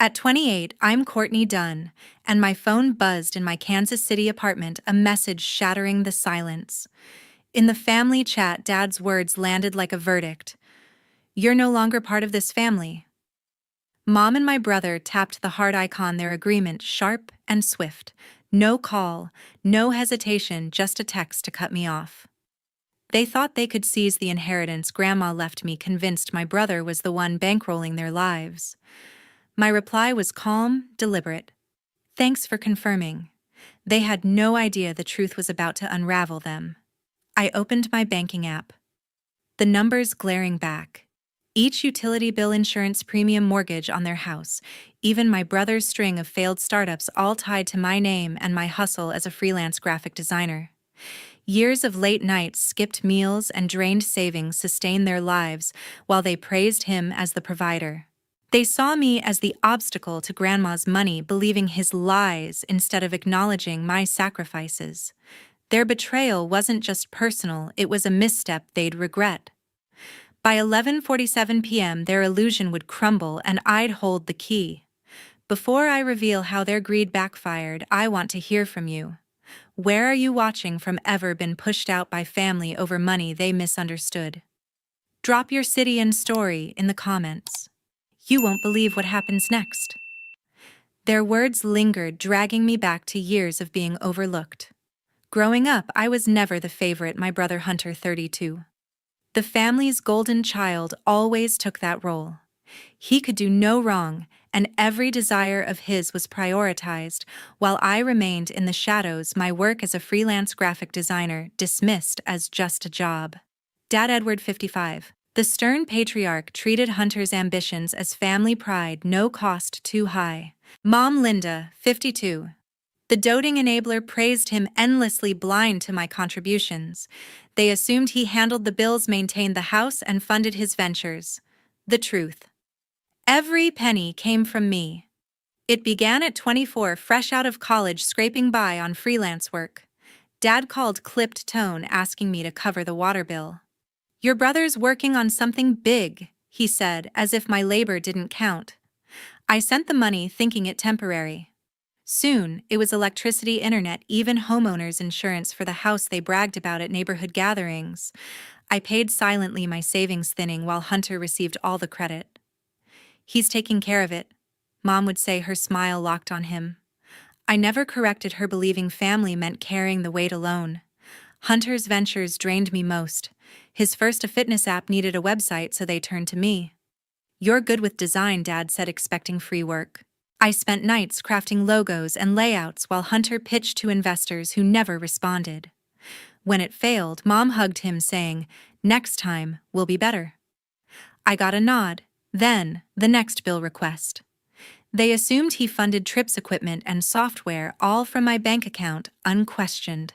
At 28, I'm Courtney Dunn, and my phone buzzed in my Kansas City apartment, a message shattering the silence. In the family chat, Dad's words landed like a verdict. "You're no longer part of this family." Mom and my brother tapped the heart icon, their agreement sharp and swift. No call, no hesitation, just a text to cut me off. They thought they could seize the inheritance Grandma left me, convinced my brother was the one bankrolling their lives. My reply was calm, deliberate. "Thanks for confirming." They had no idea the truth was about to unravel them. I opened my banking app. The numbers glaring back. Each utility bill, insurance premium, mortgage on their house, even my brother's string of failed startups, all tied to my name and my hustle as a freelance graphic designer. Years of late nights, skipped meals, and drained savings sustained their lives while they praised him as the provider. They saw me as the obstacle to Grandma's money, believing his lies instead of acknowledging my sacrifices. Their betrayal wasn't just personal, it was a misstep they'd regret. By 11:47 p.m., their illusion would crumble and I'd hold the key. Before I reveal how their greed backfired, I want to hear from you. Where are you watching from? Ever been pushed out by family over money they misunderstood? Drop your city and story in the comments. You won't believe what happens next. Their words lingered, dragging me back to years of being overlooked. Growing up, I was never the favorite, my brother Hunter, 32. The family's golden child, always took that role. He could do no wrong, and every desire of his was prioritized, while I remained in the shadows, my work as a freelance graphic designer dismissed as just a job. Dad Edward, 55. The stern patriarch treated Hunter's ambitions as family pride, no cost too high. Mom Linda, 52. The doting enabler praised him endlessly, blind to my contributions. They assumed he handled the bills, maintained the house, and funded his ventures. The truth. Every penny came from me. It began at 24, fresh out of college, scraping by on freelance work. Dad called, clipped tone, asking me to cover the water bill. "Your brother's working on something big," he said, as if my labor didn't count. I sent the money, thinking it temporary. Soon, it was electricity, internet, even homeowners insurance for the house they bragged about at neighborhood gatherings. I paid silently, my savings thinning, while Hunter received all the credit. "He's taking care of it," Mom would say, her smile locked on him. I never corrected her, believing family meant carrying the weight alone. Hunter's ventures drained me most. His first, a fitness app, needed a website, so they turned to me. "You're good with design," Dad said, expecting free work. I spent nights crafting logos and layouts while Hunter pitched to investors who never responded. When it failed, Mom hugged him, saying, "Next time, we'll be better." I got a nod, then the next bill request. They assumed he funded trips, equipment, and software, all from my bank account, unquestioned.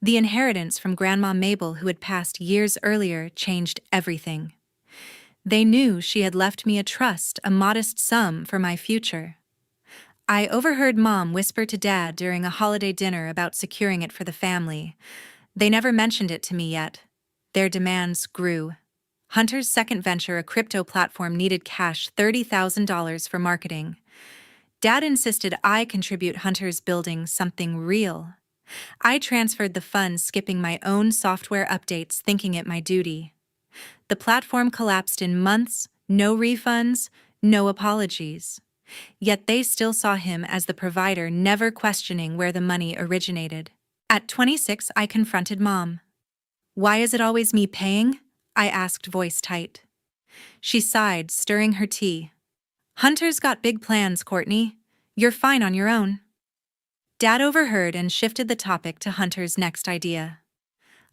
The inheritance from Grandma Mabel, who had passed years earlier, changed everything. They knew she had left me a trust, a modest sum for my future. I overheard Mom whisper to Dad during a holiday dinner about securing it for the family. They never mentioned it to me yet. Their demands grew. Hunter's second venture, a crypto platform, needed cash, $30,000 for marketing. Dad insisted I contribute Hunter's building something real. I transferred the funds, skipping my own software updates, thinking it my duty. The platform collapsed in months, no refunds, no apologies. Yet they still saw him as the provider, never questioning where the money originated. At 26, I confronted Mom. "Why is it always me paying?" I asked, voice tight. She sighed, stirring her tea. "Hunter's got big plans, Courtney. You're fine on your own." Dad overheard and shifted the topic to Hunter's next idea.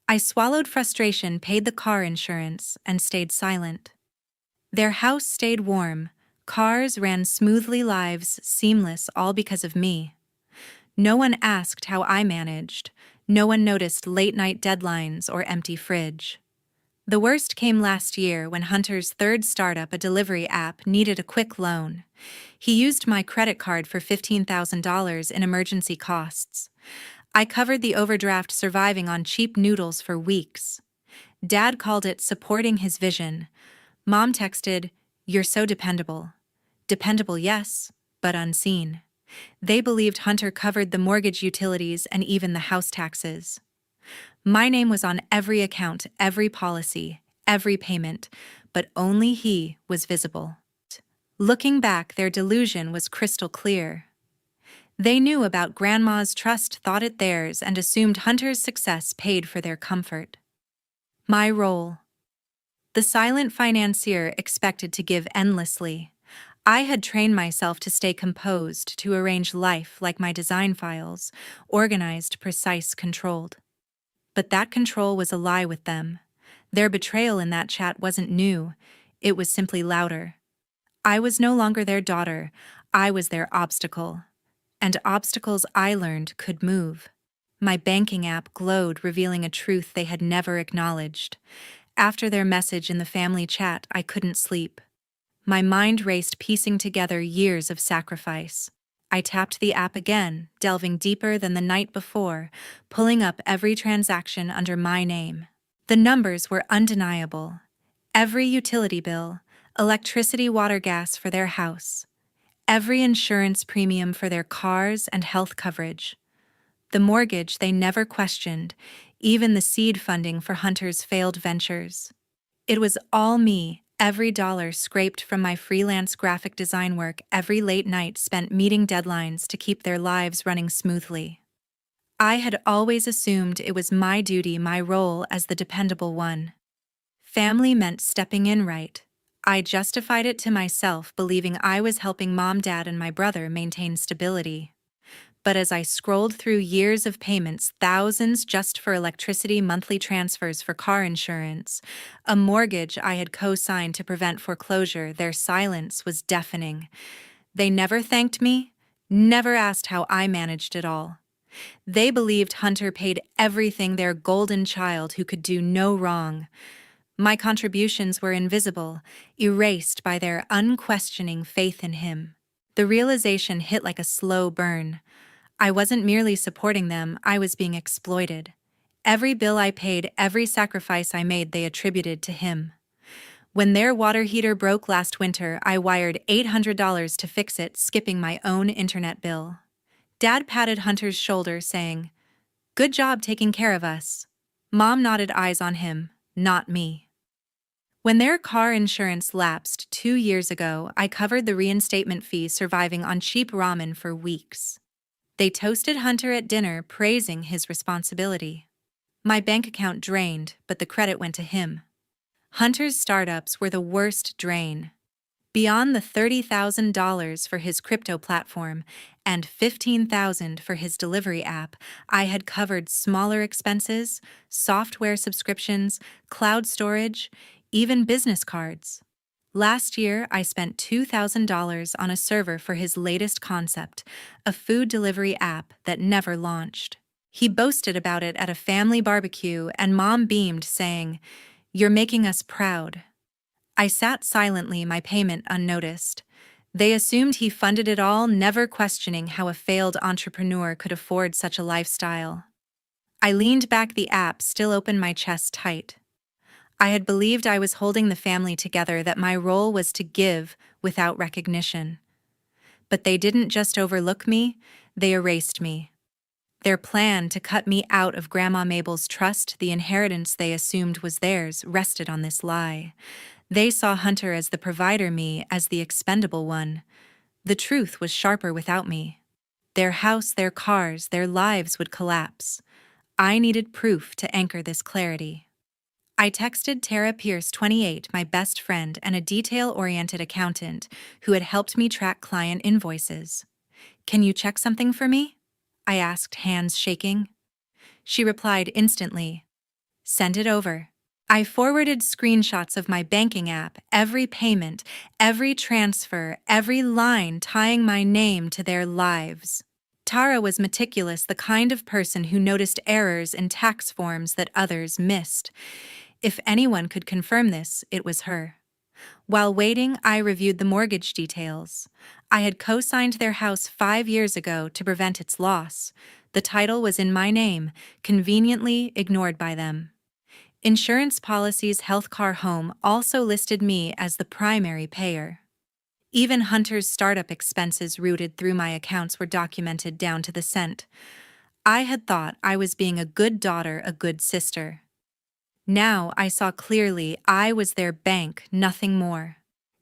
I swallowed frustration, paid the car insurance, and stayed silent. Their house stayed warm, cars ran smoothly, lives seamless, all because of me. No one asked how I managed. No one noticed late-night deadlines or empty fridge. The worst came last year when Hunter's third startup, a delivery app, needed a quick loan. He used my credit card for $15,000 in emergency costs. I covered the overdraft, surviving on cheap noodles for weeks. Dad called it supporting his vision. Mom texted, "You're so dependable." Dependable, yes, but unseen. They believed Hunter covered the mortgage, utilities, and even the house taxes. My name was on every account, every policy, every payment, but only he was visible. Looking back, their delusion was crystal clear. They knew about Grandma's trust, thought it theirs, and assumed Hunter's success paid for their comfort. My role. The silent financier expected to give endlessly. I had trained myself to stay composed, to arrange life like my design files, organized, precise, controlled. But that control was a lie with them. Their betrayal in that chat wasn't new, it was simply louder. I was no longer their daughter, I was their obstacle. And obstacles, I learned, could move. My banking app glowed, revealing a truth they had never acknowledged. After their message in the family chat, I couldn't sleep. My mind raced, piecing together years of sacrifice. I tapped the app again, delving deeper than the night before, pulling up every transaction under my name. The numbers were undeniable. Every utility bill, electricity, water, gas for their house. Every insurance premium for their cars and health coverage. The mortgage they never questioned, even the seed funding for Hunter's failed ventures. It was all me, every dollar scraped from my freelance graphic design work, every late night spent meeting deadlines to keep their lives running smoothly. I had always assumed it was my duty, my role as the dependable one. Family meant stepping in right. I justified it to myself, believing I was helping Mom, Dad, and my brother maintain stability. But as I scrolled through years of payments, thousands just for electricity, monthly transfers for car insurance, a mortgage I had co-signed to prevent foreclosure, their silence was deafening. They never thanked me, never asked how I managed it all. They believed Hunter paid everything, their golden child who could do no wrong. My contributions were invisible, erased by their unquestioning faith in him. The realization hit like a slow burn. I wasn't merely supporting them, I was being exploited. Every bill I paid, every sacrifice I made, they attributed to him. When their water heater broke last winter, I wired $800 to fix it, skipping my own internet bill. Dad patted Hunter's shoulder, saying, "Good job taking care of us." Mom nodded, eyes on him, not me. When their car insurance lapsed 2 years ago, I covered the reinstatement fee, surviving on cheap ramen for weeks. They toasted Hunter at dinner, praising his responsibility. My bank account drained, but the credit went to him. Hunter's startups were the worst drain. Beyond the $30,000 for his crypto platform and $15,000 for his delivery app, I had covered smaller expenses, software subscriptions, cloud storage, even business cards. Last year, I spent $2,000 on a server for his latest concept, a food delivery app that never launched. He boasted about it at a family barbecue, and Mom beamed, saying, "You're making us proud." I sat silently, my payment unnoticed. They assumed he funded it all, never questioning how a failed entrepreneur could afford such a lifestyle. I leaned back, the app still open, my chest tight. I had believed I was holding the family together, that my role was to give without recognition. But they didn't just overlook me, they erased me. Their plan to cut me out of Grandma Mabel's trust, the inheritance they assumed was theirs, rested on this lie. They saw Hunter as the provider, me as the expendable one. The truth was sharper without me. Their house, their cars, their lives would collapse. I needed proof to anchor this clarity. I texted Tara Pierce, 28, my best friend and a detail-oriented accountant who had helped me track client invoices. "Can you check something for me?" I asked, hands shaking. She replied instantly, "Send it over." I forwarded screenshots of my banking app, every payment, every transfer, every line tying my name to their lives. Tara was meticulous, the kind of person who noticed errors in tax forms that others missed. If anyone could confirm this, it was her. While waiting, I reviewed the mortgage details. I had co-signed their house 5 years ago to prevent its loss. The title was in my name, conveniently ignored by them. Insurance policies, health, car, home also listed me as the primary payer. Even Hunter's startup expenses routed through my accounts were documented down to the cent. I had thought I was being a good daughter, a good sister. Now I saw clearly I was their bank, nothing more.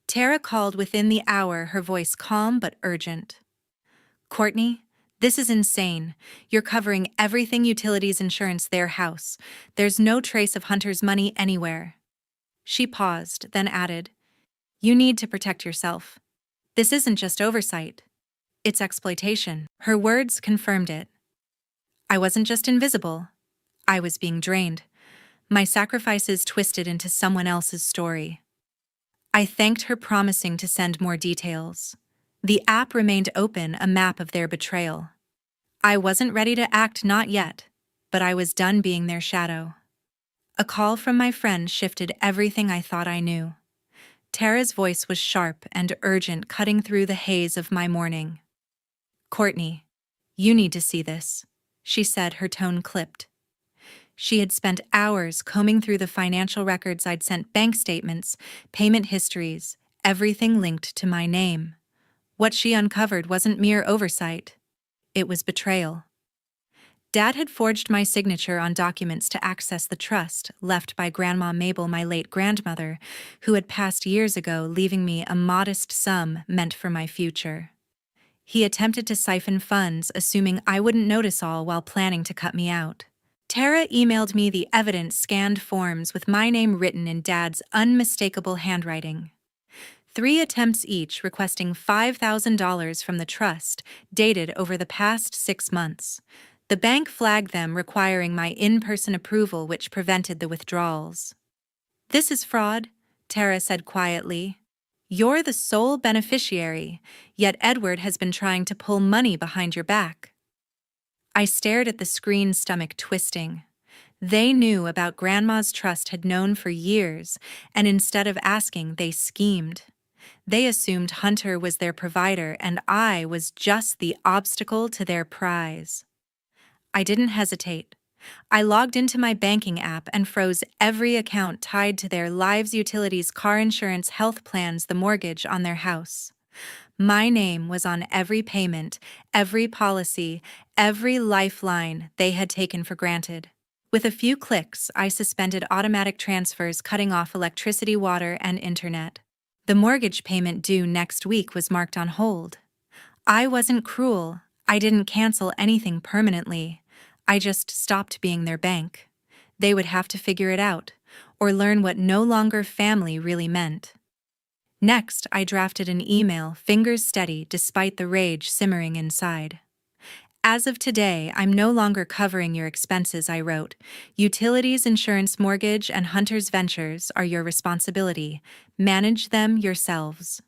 Tara called within the hour, her voice calm but urgent. Courtney, this is insane. You're covering everything utilities insurance, their house. There's no trace of Hunter's money anywhere. She paused, then added, You need to protect yourself. This isn't just oversight. It's exploitation. Her words confirmed it. I wasn't just invisible. I was being drained. My sacrifices twisted into someone else's story. I thanked her, promising to send more details. The app remained open, a map of their betrayal. I wasn't ready to act, not yet, but I was done being their shadow. A call from my friend shifted everything I thought I knew. Tara's voice was sharp and urgent, cutting through the haze of my morning. Courtney, you need to see this, she said, her tone clipped. She had spent hours combing through the financial records I'd sent, bank statements, payment histories, everything linked to my name. What she uncovered wasn't mere oversight. It was betrayal. Dad had forged my signature on documents to access the trust left by Grandma Mabel, my late grandmother, who had passed years ago, leaving me a modest sum meant for my future. He attempted to siphon funds, assuming I wouldn't notice, all while planning to cut me out. Tara emailed me the evidence, scanned forms with my name written in Dad's unmistakable handwriting. 3 attempts each, requesting $5,000 from the trust, dated over the past 6 months. The bank flagged them, requiring my in-person approval, which prevented the withdrawals. This is fraud, Tara said quietly. You're the sole beneficiary, yet Edward has been trying to pull money behind your back. I stared at the screen, stomach twisting. They knew about Grandma's trust, had known for years, and instead of asking, they schemed. They assumed Hunter was their provider and I was just the obstacle to their prize. I didn't hesitate. I logged into my banking app and froze every account tied to their lives, utilities, car insurance, health plans, the mortgage on their house. My name was on every payment, every policy, every lifeline they had taken for granted. With a few clicks, I suspended automatic transfers, cutting off electricity, water, and internet. The mortgage payment due next week was marked on hold. I wasn't cruel. I didn't cancel anything permanently. I just stopped being their bank. They would have to figure it out, or learn what no longer family really meant. Next, I drafted an email, fingers steady despite the rage simmering inside. As of today, I'm no longer covering your expenses, I wrote. Utilities, insurance, mortgage, and Hunter's ventures are your responsibility. Manage them yourselves.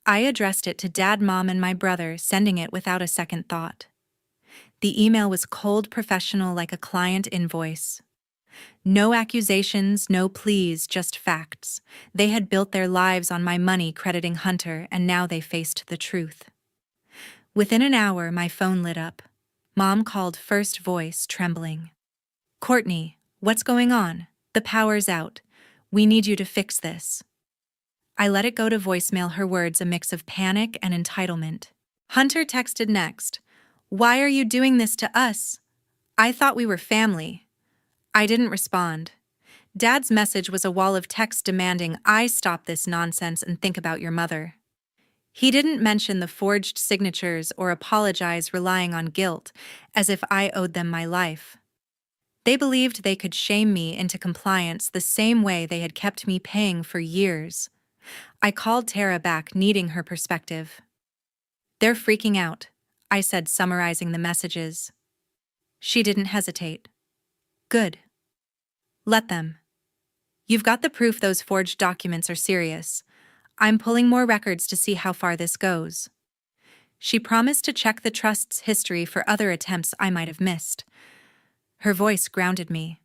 I addressed it to Dad, Mom, and my brother, sending it without a second thought. The email was cold, professional, like a client invoice. No accusations, no pleas, just facts. They had built their lives on my money, crediting Hunter, and now they faced the truth. Within an hour, my phone lit up. Mom called, first voice trembling. Courtney, what's going on? The power's out. We need you to fix this. I let it go to voicemail, her words a mix of panic and entitlement. Hunter texted next. Why are you doing this to us? I thought we were family. I didn't respond. Dad's message was a wall of text demanding I stop this nonsense and think about your mother. He didn't mention the forged signatures or apologize, relying on guilt, as if I owed them my life. They believed they could shame me into compliance the same way they had kept me paying for years. I called Tara back, needing her perspective. They're freaking out, I said, summarizing the messages. She didn't hesitate. Good. Let them. You've got the proof those forged documents are serious. I'm pulling more records to see how far this goes. She promised to check the trust's history for other attempts I might have missed. Her voice grounded me.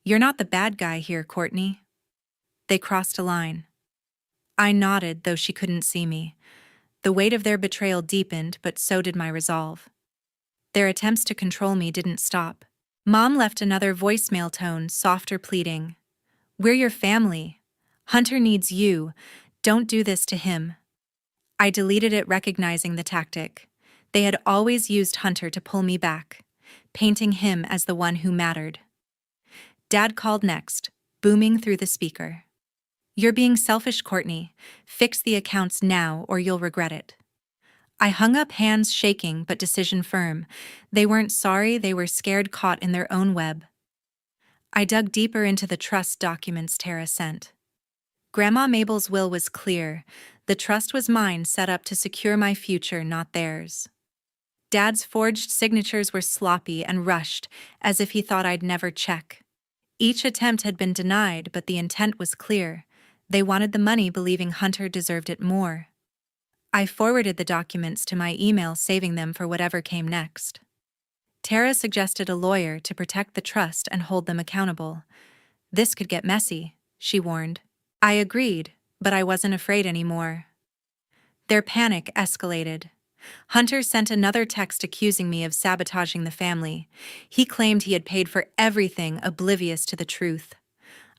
You're not the bad guy here, Courtney. They crossed a line. I nodded, though she couldn't see me. The weight of their betrayal deepened, but so did my resolve. Their attempts to control me didn't stop. Mom left another voicemail, tone softer, pleading. We're your family. Hunter needs you. Don't do this to him. I deleted it, recognizing the tactic. They had always used Hunter to pull me back, painting him as the one who mattered. Dad called next, booming through the speaker. "You're being selfish, Courtney. Fix the accounts now or you'll regret it." I hung up, hands shaking but decision firm. They weren't sorry, they were scared, caught in their own web. I dug deeper into the trust documents Tara sent. Grandma Mabel's will was clear. The trust was mine, set up to secure my future, not theirs. Dad's forged signatures were sloppy and rushed, as if he thought I'd never check. Each attempt had been denied, but the intent was clear. They wanted the money, believing Hunter deserved it more. I forwarded the documents to my email, saving them for whatever came next. Tara suggested a lawyer to protect the trust and hold them accountable. "This could get messy," she warned. I agreed, but I wasn't afraid anymore. Their panic escalated. Hunter sent another text accusing me of sabotaging the family. He claimed he had paid for everything, oblivious to the truth.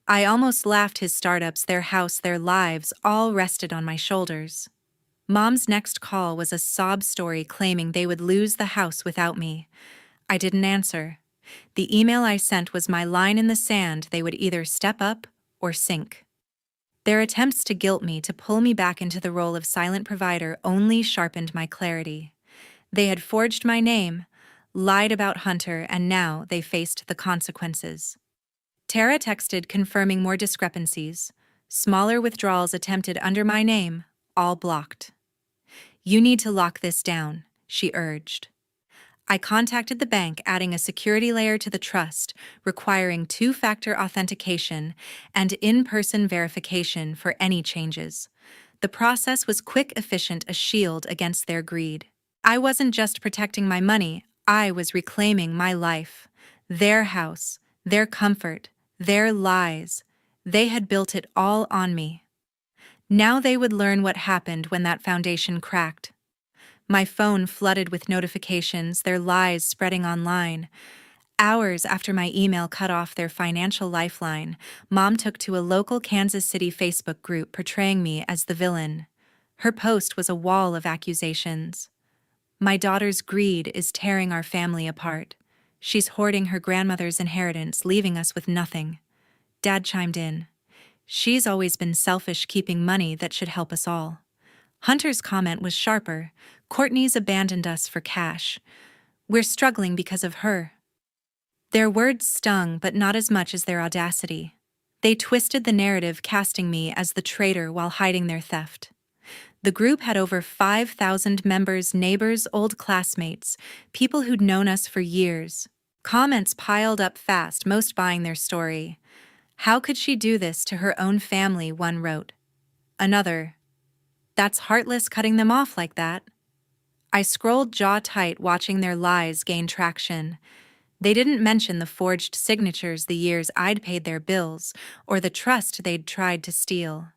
I almost laughed. His startups, their house, their lives, all rested on my shoulders. Mom's next call was a sob story, claiming they would lose the house without me. I didn't answer. The email I sent was my line in the sand. They would either step up or sink. Their attempts to guilt me, to pull me back into the role of silent provider, only sharpened my clarity. They had forged my name, lied about Hunter, and now they faced the consequences. Tara texted confirming more discrepancies. Smaller withdrawals attempted under my name, all blocked. "You need to lock this down," she urged. I contacted the bank, adding a security layer to the trust, requiring two-factor authentication and in-person verification for any changes. The process was quick, efficient, a shield against their greed. I wasn't just protecting my money, I was reclaiming my life. Their house, their comfort, their lies. They had built it all on me. Now they would learn what happened when that foundation cracked. My phone flooded with notifications, their lies spreading online. Hours after my email cut off their financial lifeline, Mom took to a local Kansas City Facebook group portraying me as the villain. Her post was a wall of accusations. "My daughter's greed is tearing our family apart. She's hoarding her grandmother's inheritance, leaving us with nothing." Dad chimed in. "She's always been selfish, keeping money that should help us all." Hunter's comment was sharper. "Courtney's abandoned us for cash. We're struggling because of her." Their words stung, but not as much as their audacity. They twisted the narrative, casting me as the traitor while hiding their theft. The group had over 5,000 members, neighbors, old classmates, people who'd known us for years. Comments piled up fast, most buying their story. "How could she do this to her own family?" one wrote. Another, "That's heartless, cutting them off like that." I scrolled, jaw tight, watching their lies gain traction. They didn't mention the forged signatures, the years I'd paid their bills, or the trust they'd tried to steal.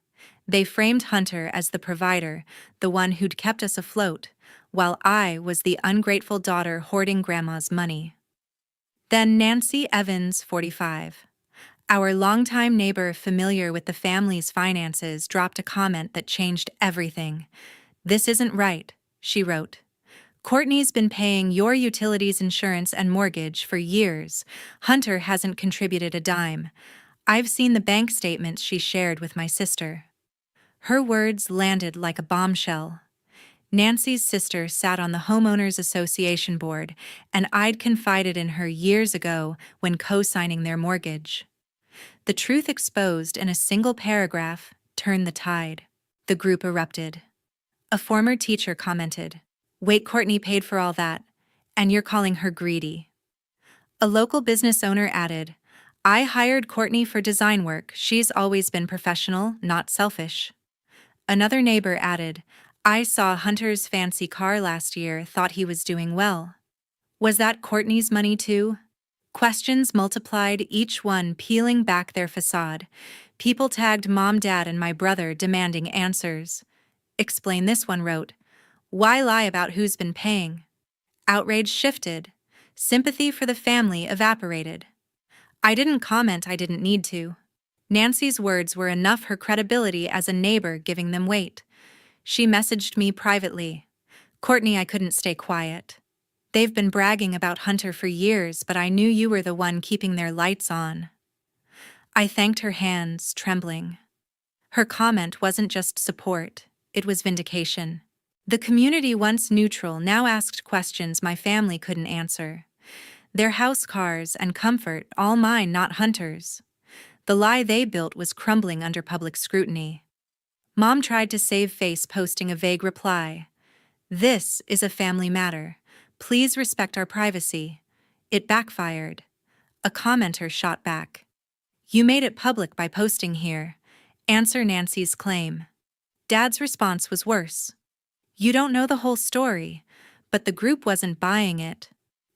They framed Hunter as the provider, the one who'd kept us afloat, while I was the ungrateful daughter hoarding Grandma's money. Then Nancy Evans, 45. Our longtime neighbor, familiar with the family's finances, dropped a comment that changed everything. "This isn't right," she wrote. "Courtney's been paying your utilities, insurance, and mortgage for years. Hunter hasn't contributed a dime. I've seen the bank statements she shared with my sister." Her words landed like a bombshell. Nancy's sister sat on the Homeowners Association board, and I'd confided in her years ago when co-signing their mortgage. The truth exposed in a single paragraph turned the tide. The group erupted. A former teacher commented, "Wait, Courtney paid for all that, and you're calling her greedy." A local business owner added, "I hired Courtney for design work. She's always been professional, not selfish." Another neighbor added, "I saw Hunter's fancy car last year, thought he was doing well. Was that Courtney's money too?" Questions multiplied, each one peeling back their facade. People tagged Mom, Dad, and my brother, demanding answers. "Explain this," one wrote. "Why lie about who's been paying?" Outrage shifted. Sympathy for the family evaporated. I didn't comment, I didn't need to. Nancy's words were enough, her credibility as a neighbor giving them weight. She messaged me privately. Courtney, I couldn't stay quiet. They've been bragging about Hunter for years, but I knew you were the one keeping their lights on. I thanked her, hands trembling. Her comment wasn't just support, it was vindication. The community, once neutral, now asked questions my family couldn't answer. Their house, cars, and comfort, all mine, not Hunter's. The lie they built was crumbling under public scrutiny. Mom tried to save face, posting a vague reply. "This is a family matter. Please respect our privacy." It backfired. A commenter shot back. "You made it public by posting here. Answer Nancy's claim." Dad's response was worse. "You don't know the whole story," but the group wasn't buying it.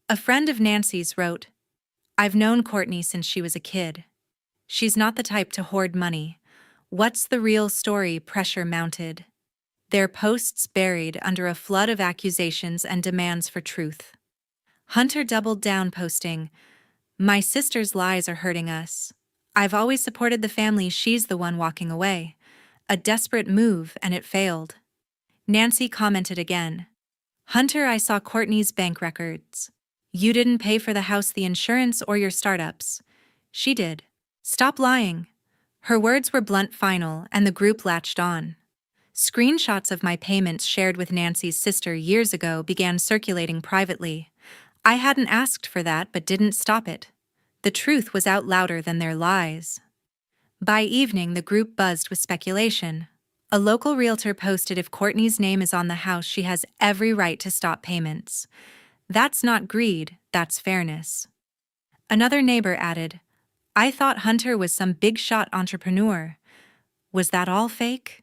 A friend of Nancy's wrote, "I've known Courtney since she was a kid. She's not the type to hoard money. What's the real story?" Pressure mounted. Their posts buried under a flood of accusations and demands for truth. Hunter doubled down, posting, "My sister's lies are hurting us. I've always supported the family, she's the one walking away." A desperate move, and it failed. Nancy commented again. "Hunter, I saw Courtney's bank records. You didn't pay for the house, the insurance, or your startups. She did. Stop lying." Her words were blunt, final, and the group latched on. Screenshots of my payments shared with Nancy's sister years ago began circulating privately. I hadn't asked for that, but didn't stop it. The truth was out louder than their lies. By evening, the group buzzed with speculation. A local realtor posted, "If Courtney's name is on the house, she has every right to stop payments. That's not greed, that's fairness." Another neighbor added, "I thought Hunter was some big-shot entrepreneur. Was that all fake?"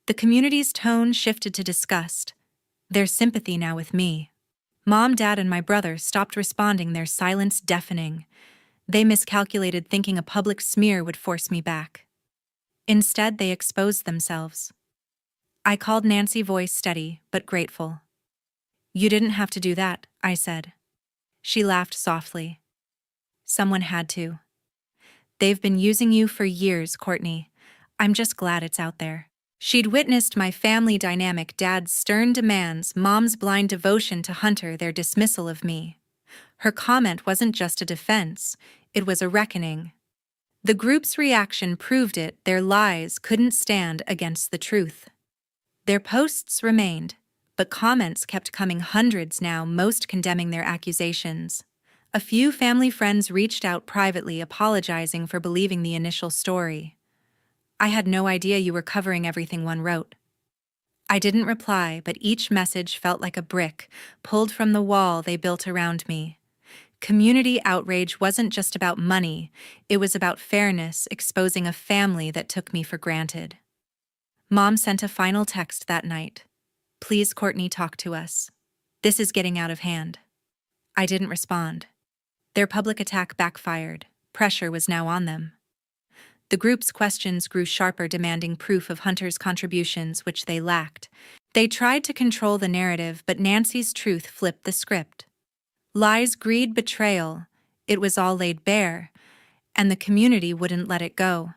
The community's tone shifted to disgust. Their sympathy now with me. Mom, Dad, and my brother stopped responding, their silence deafening. They miscalculated, thinking a public smear would force me back. Instead, they exposed themselves. I called Nancy, voice steady but grateful. "You didn't have to do that," I said. She laughed softly. "Someone had to. They've been using you for years, Courtney. I'm just glad it's out there." She'd witnessed my family dynamic, Dad's stern demands, Mom's blind devotion to Hunter, their dismissal of me. Her comment wasn't just a defense, it was a reckoning. The group's reaction proved it, their lies couldn't stand against the truth. Their posts remained, but comments kept coming, hundreds now, most condemning their accusations. A few family friends reached out privately, apologizing for believing the initial story. "I had no idea you were covering everything," one wrote. I didn't reply, but each message felt like a brick pulled from the wall they built around me. Community outrage wasn't just about money, it was about fairness, exposing a family that took me for granted. Mom sent a final text that night. "Please, Courtney, talk to us. This is getting out of hand." I didn't respond. Their public attack backfired. Pressure was now on them. The group's questions grew sharper, demanding proof of Hunter's contributions, which they lacked. They tried to control the narrative, but Nancy's truth flipped the script. Lies, greed, betrayal, it was all laid bare, and the community wouldn't let it go.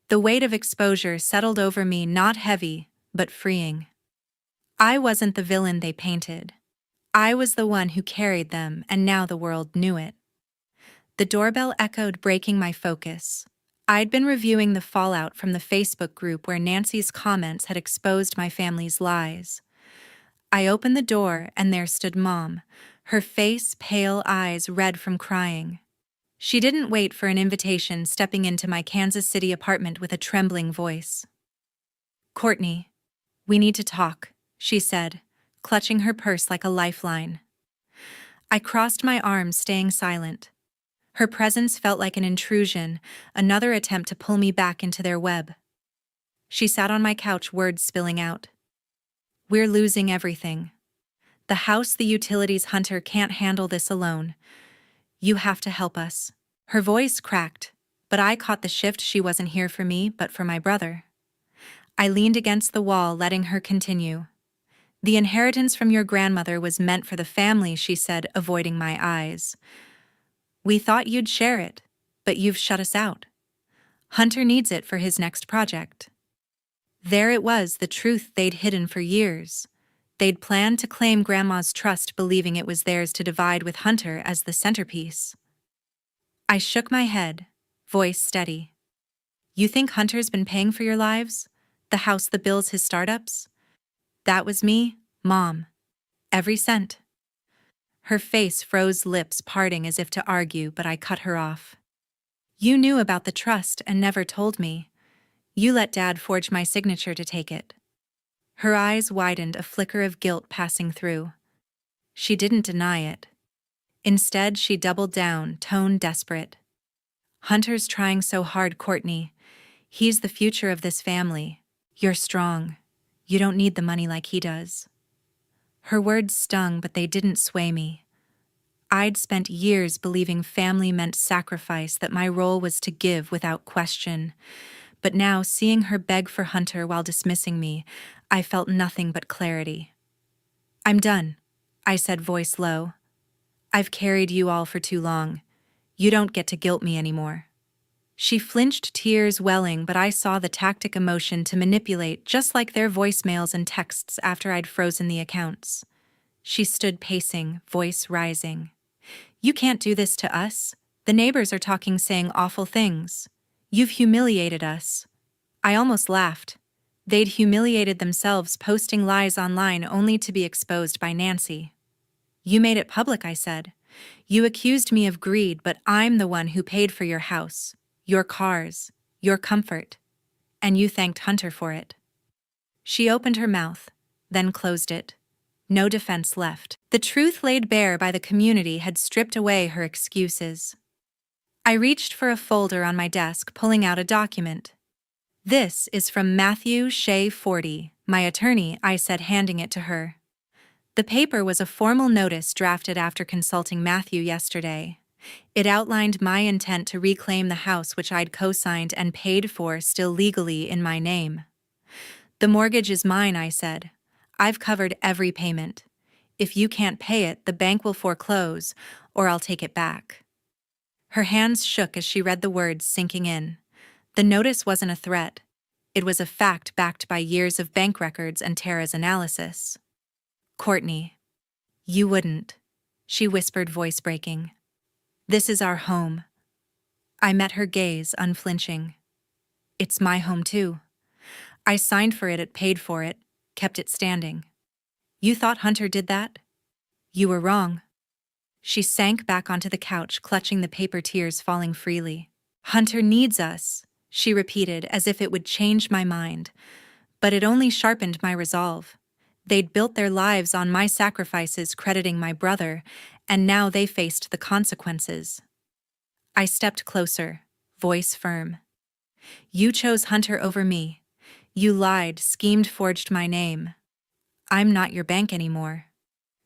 The weight of exposure settled over me, not heavy, but freeing. I wasn't the villain they painted. I was the one who carried them, and now the world knew it. The doorbell echoed, breaking my focus. I'd been reviewing the fallout from the Facebook group where Nancy's comments had exposed my family's lies. I opened the door, and there stood Mom, her face pale, eyes red from crying. She didn't wait for an invitation, stepping into my Kansas City apartment with a trembling voice. "Courtney, we need to talk," she said, clutching her purse like a lifeline. I crossed my arms, staying silent. Her presence felt like an intrusion, another attempt to pull me back into their web. She sat on my couch, words spilling out. "We're losing everything. The house, the utilities. Hunter can't handle this alone. You have to help us." Her voice cracked, but I caught the shift. She wasn't here for me, but for my brother. I leaned against the wall, letting her continue. "The inheritance from your grandmother was meant for the family," she said, avoiding my eyes. "We thought you'd share it, but you've shut us out. Hunter needs it for his next project." There it was, the truth they'd hidden for years. They'd planned to claim Grandma's trust, believing it was theirs to divide with Hunter as the centerpiece. I shook my head, voice steady. You think Hunter's been paying for your lives? The house, the bills, his startups? That was me, Mom. Every cent. Her face froze, lips parting as if to argue, but I cut her off. You knew about the trust and never told me. You let Dad forge my signature to take it. Her eyes widened, a flicker of guilt passing through. She didn't deny it. Instead, she doubled down, tone desperate. Hunter's trying so hard, Courtney. He's the future of this family. You're strong. You don't need the money like he does. Her words stung, but they didn't sway me. I'd spent years believing family meant sacrifice, that my role was to give without question. But now, seeing her beg for Hunter while dismissing me, I felt nothing but clarity. I'm done, I said, voice low. I've carried you all for too long. You don't get to guilt me anymore. She flinched, tears welling, but I saw the tactic, emotion to manipulate, just like their voicemails and texts after I'd frozen the accounts. She stood pacing, voice rising. You can't do this to us. The neighbors are talking, saying awful things. You've humiliated us. I almost laughed. They'd humiliated themselves, posting lies online only to be exposed by Nancy. You made it public, I said. You accused me of greed, but I'm the one who paid for your house, your cars, your comfort. And you thanked Hunter for it. She opened her mouth, then closed it. No defense left. The truth laid bare by the community had stripped away her excuses. I reached for a folder on my desk, pulling out a document. This is from Matthew Shea 40, my attorney, I said, handing it to her. The paper was a formal notice drafted after consulting Matthew yesterday. It outlined my intent to reclaim the house which I'd co-signed and paid for, still legally in my name. The mortgage is mine, I said. I've covered every payment. If you can't pay it, the bank will foreclose, or I'll take it back. Her hands shook as she read the words, sinking in. The notice wasn't a threat. It was a fact backed by years of bank records and Tara's analysis. Courtney, you wouldn't, she whispered, voice breaking. This is our home. I met her gaze, unflinching. It's my home too. I signed for it, paid for it, kept it standing. You thought Hunter did that? You were wrong. She sank back onto the couch, clutching the paper, tears falling freely. Hunter needs us, she repeated, as if it would change my mind. But it only sharpened my resolve. They'd built their lives on my sacrifices, crediting my brother, and now they faced the consequences. I stepped closer, voice firm. You chose Hunter over me. You lied, schemed, forged my name. I'm not your bank anymore.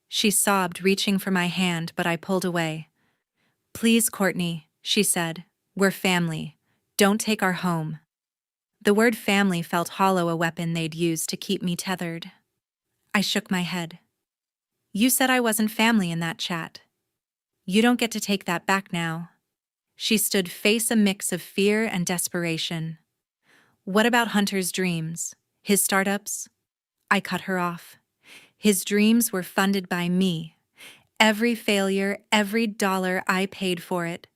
She sobbed, reaching for my hand, but I pulled away. Please, Courtney, she said. We're family. Don't take our home. The word family felt hollow, a weapon they'd used to keep me tethered. I shook my head. You said I wasn't family in that chat. You don't get to take that back now. She stood, face a mix of fear and desperation. What about Hunter's dreams? His startups? I cut her off. His dreams were funded by me. Every failure, every dollar, I paid for it.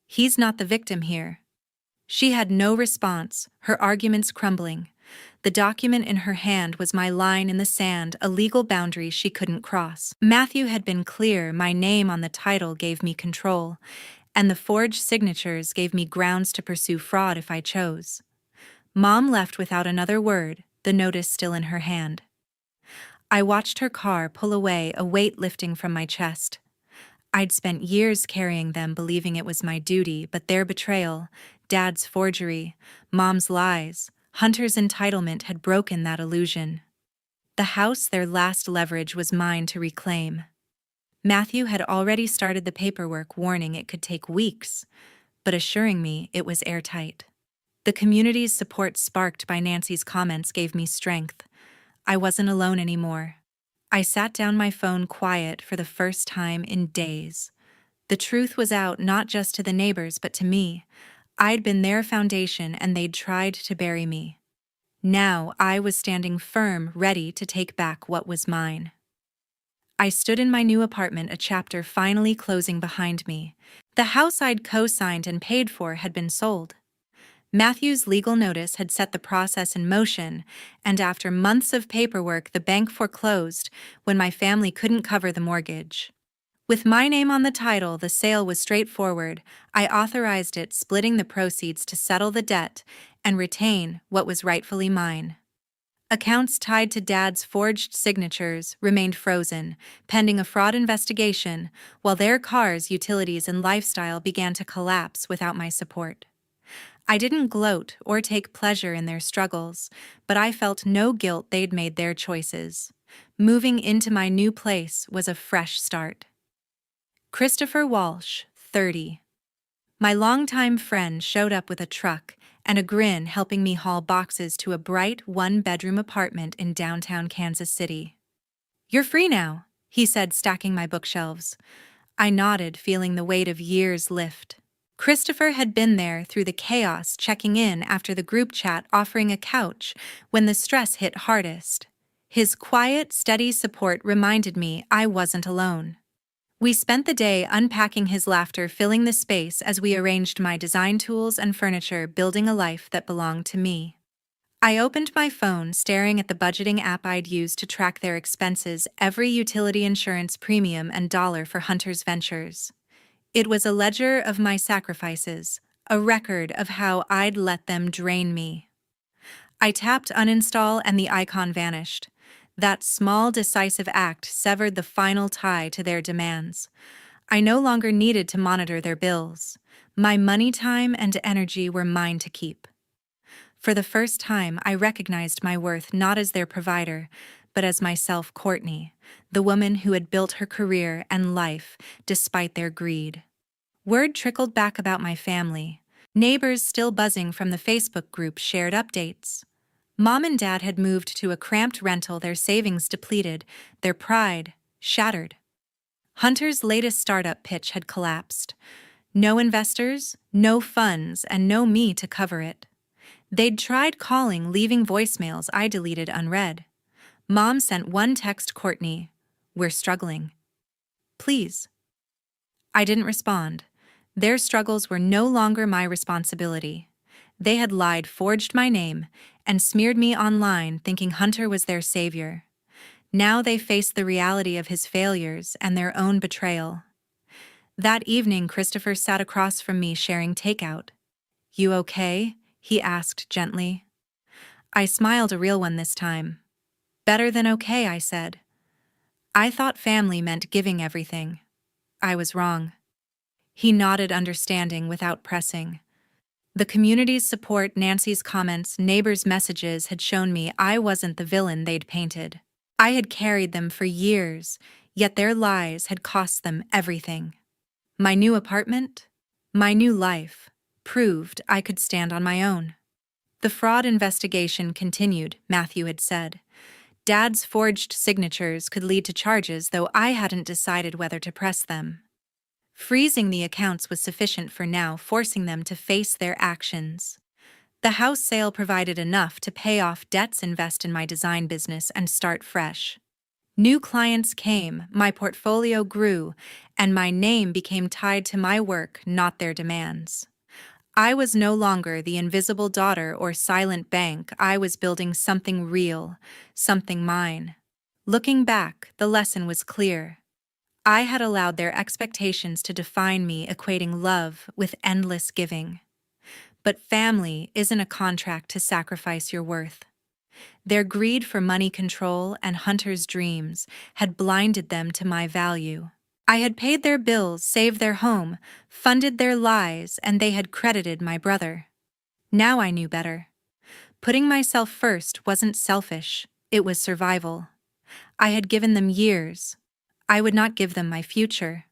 He's not the victim here. She had no response, her arguments crumbling. The document in her hand was my line in the sand, a legal boundary she couldn't cross. Matthew had been clear, my name on the title gave me control, and the forged signatures gave me grounds to pursue fraud if I chose. Mom left without another word, the notice still in her hand. I watched her car pull away, a weight lifting from my chest. I'd spent years carrying them, believing it was my duty, but their betrayal, Dad's forgery, Mom's lies, Hunter's entitlement had broken that illusion. The house, their last leverage, was mine to reclaim. Matthew had already started the paperwork, warning it could take weeks, but assuring me it was airtight. The community's support, sparked by Nancy's comments, gave me strength. I wasn't alone anymore. I sat down, my phone quiet for the first time in days. The truth was out, not just to the neighbors but to me. I'd been their foundation and they'd tried to bury me. Now I was standing firm, ready to take back what was mine. I stood in my new apartment, a chapter finally closing behind me. The house I'd co-signed and paid for had been sold. Matthew's legal notice had set the process in motion, and after months of paperwork, the bank foreclosed when my family couldn't cover the mortgage. With my name on the title, the sale was straightforward. I authorized it, splitting the proceeds to settle the debt and retain what was rightfully mine. Accounts tied to Dad's forged signatures remained frozen, pending a fraud investigation, while their cars, utilities, and lifestyle began to collapse without my support. I didn't gloat or take pleasure in their struggles, but I felt no guilt. They'd made their choices. Moving into my new place was a fresh start. Christopher Walsh, 30. My longtime friend showed up with a truck and a grin, helping me haul boxes to a bright one-bedroom apartment in downtown Kansas City. "You're free now," he said, stacking my bookshelves. I nodded, feeling the weight of years lift. Christopher had been there through the chaos, checking in after the group chat, offering a couch when the stress hit hardest. His quiet, steady support reminded me I wasn't alone. We spent the day unpacking, his laughter filling the space as we arranged my design tools and furniture, building a life that belonged to me. I opened my phone, staring at the budgeting app I'd used to track their expenses, every utility, insurance premium, and dollar for Hunter's Ventures. It was a ledger of my sacrifices, a record of how I'd let them drain me. I tapped uninstall and the icon vanished. That small, decisive act severed the final tie to their demands. I no longer needed to monitor their bills. My money, time, and energy were mine to keep. For the first time, I recognized my worth not as their provider, but as myself, Courtney, the woman who had built her career and life despite their greed. Word trickled back about my family. Neighbors, still buzzing from the Facebook group, shared updates. Mom and Dad had moved to a cramped rental, their savings depleted, their pride shattered. Hunter's latest startup pitch had collapsed. No investors, no funds, and no me to cover it. They'd tried calling, leaving voicemails I deleted unread. Mom sent one text, "Courtney, we're struggling. Please." I didn't respond. Their struggles were no longer my responsibility. They had lied, forged my name, and smeared me online, thinking Hunter was their savior. Now they faced the reality of his failures and their own betrayal. That evening, Christopher sat across from me, sharing takeout. "You okay?" he asked gently. I smiled, a real one this time. "Better than okay," I said. "I thought family meant giving everything. I was wrong." He nodded, understanding without pressing. The community's support, Nancy's comments, neighbors' messages had shown me I wasn't the villain they'd painted. I had carried them for years, yet their lies had cost them everything. My new apartment, my new life, proved I could stand on my own. The fraud investigation continued, Matthew had said. Dad's forged signatures could lead to charges, though I hadn't decided whether to press them. Freezing the accounts was sufficient for now, forcing them to face their actions. The house sale provided enough to pay off debts, invest in my design business, and start fresh. New clients came, my portfolio grew, and my name became tied to my work, not their demands. I was no longer the invisible daughter or silent bank. I was building something real, something mine. Looking back, the lesson was clear. I had allowed their expectations to define me, equating love with endless giving. But family isn't a contract to sacrifice your worth. Their greed for money, control, and Hunter's dreams had blinded them to my value. I had paid their bills, saved their home, funded their lies, and they had credited my brother. Now I knew better. Putting myself first wasn't selfish, it was survival. I had given them years. I would not give them my future.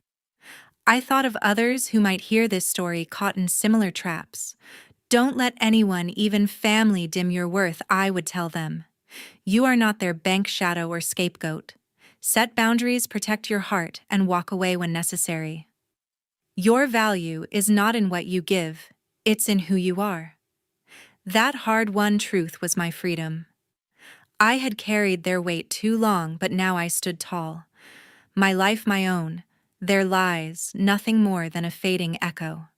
I thought of others who might hear this story, caught in similar traps. Don't let anyone, even family, dim your worth, I would tell them. You are not their bank shadow or scapegoat. Set boundaries, protect your heart, and walk away when necessary. Your value is not in what you give, it's in who you are. That hard-won truth was my freedom. I had carried their weight too long, but now I stood tall. My life my own, their lies nothing more than a fading echo.